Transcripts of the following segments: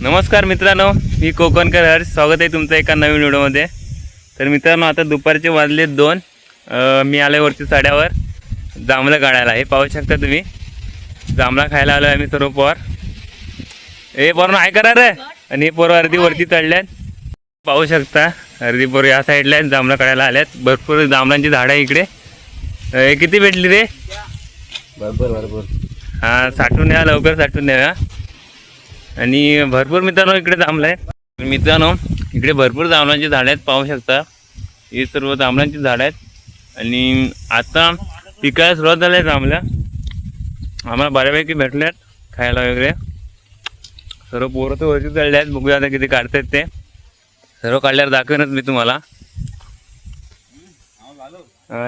नमस्कार मित्रांनो, मी कोकणकर हर्ष. स्वागत आहे तुमचं एका नवीन व्हिडिओमध्ये. तर मित्रांनो, आता दुपारचे वाजले 2. मी आलो आहे वरती साड्यावर जांभळं काढायला. हे पाहू शकता तुम्ही, जांभळा खायला आलो आहे आम्ही सर्व पोर. हे पोरं आहे करा रे. आणि हे पोरं अर्धी वरती चढल्यात, पाहू शकता. अर्धी पोरं या साईडला आहेत, जांभळं काढायला आल्यात. भरपूर जांभळांची झाडं आहे इकडे. हे किती भेटली रे? भरपूर. हां, साठवून या, लवकर साठवून द्या. आणि भरपूर मित्रांनो इकडे जांभळं आहे. मित्रांनो, इकडे भरपूर जांभळांची झाडं आहेत, पाहू शकता. ही सर्व जांभळांची झाडं आहेत. आणि आता पिकायला सुरुवात झाली आहे जांभळं. आम्हाला बऱ्यापैकी भेटल्यात खायला वगैरे. सर्व पोरं तर वरती चढले आहेत. बघूया आता किती काढतात ते. सर्व काढल्यावर दाखवेनच मी तुम्हाला.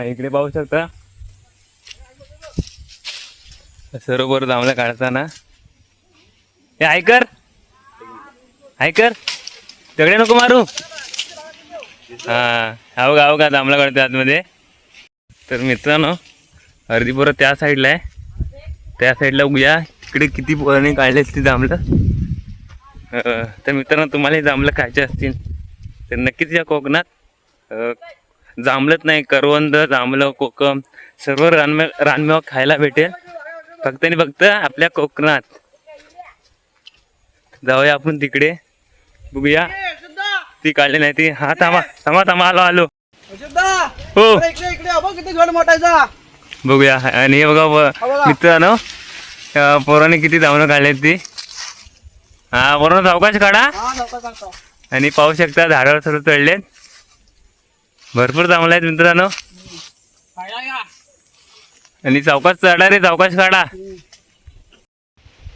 इकडे पाहू शकता सर्व पोरं जांभळं काढताना. हे ऐकर दगडे नको मारू. हाव का जांभळा काढते आतमध्ये. तर मित्रांनो, अर्धी पोरं त्या साईडला आहे, त्या साईडला बघूया इकडे किती पोरांनी काढले असतील जांभळं. तर मित्रांनो, तुम्हाला जांभळं खायचे असतील तर नक्कीच या कोकणात. जांभळत नाही, करवंद, जांभळं, कोकम सर्व रानमेवा खायला भेटेल. फक्त आणि फक्त आपल्या कोकणात. जाऊया आपण तिकडे, बघूया. ती काढली नाही ती. हा थांबा आलो. हो, बघूया. आणि हे बघा मित्रांनो, पोराने किती जांभळं काढलेत ती. हा, पोरांनो सावकाश काढा. आणि पाहू शकता झाडावर सर्व चढलेत. भरपूर जांभळं आहेत मित्रांनो. आणि सावकाश चढा रे, सावकाश काढा.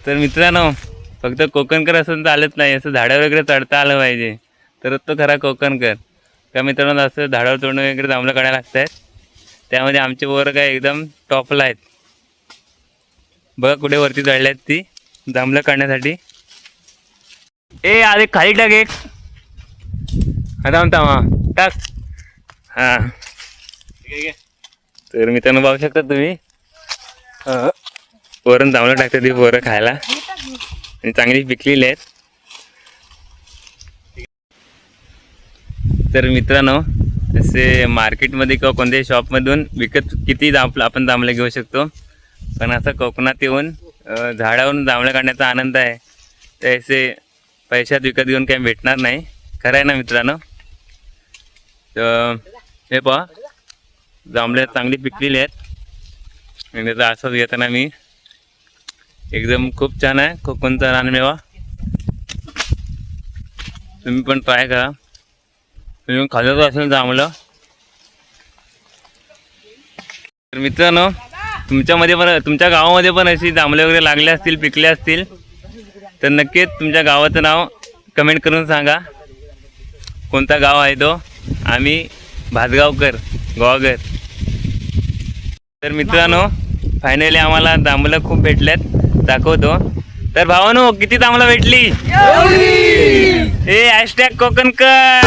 तर मित्रांनो, फक्त कोकणकर असं चालत नाही, असं झाडावर वगैरे चढता आलं पाहिजे तरच तो खरा कोकणकर. का मित्रांनो, असं झाडावर चढणं वगैरे जांभळं काढायला लागत आहेत. त्यामध्ये आमचे पोरं काय एकदम टॉपला आहेत. बघा कुठे वरती चढले आहेत ती जांभळं काढण्यासाठी. ए आधी खाली टाक एक. थांबा टाक. हां, तर मित्रांनो पाहू शकता तुम्ही, वरून जांभळं टाकतात ती पोरं खायला. आणि चांगली पिकलेली आहेत. तर मित्रांनो, असे मार्केटमध्ये किंवा कोणत्याही शॉपमधून विकत किती आपण जांभळं घेऊ शकतो. पण असं कोकणात येऊन झाडावरून जांभळं काढण्याचा आनंद आहे, ते असे पैशात विकत घेऊन काही भेटणार नाही. खरं आहे ना मित्रांनो. तर हे पहा, जांभळं चांगली पिकलेली आहेत. आणि त्याचा आस्वाद घेताना मी एकदम खूप छान आहे कोकणचा रानमेवा. तुम्ही पण ट्राय करा. तुम्ही खाल्लं असेल जांभळं. तर मित्रांनो, तुमच्यामध्ये पण, तुमच्या गावामध्ये पण अशी जांभळे वगैरे लागले असतील, पिकले असतील तर नक्कीच तुमच्या गावाचं नाव कमेंट करून सांगा. कोणता गाव आहे तो. आम्ही भातगावकर, गोवागर. तर मित्रांनो, फायनली आम्हाला जांभळं खूप भेटल्यात, दाखवतो. तर भावानो, किती जांभळं भेटली? हे # कोकणकर.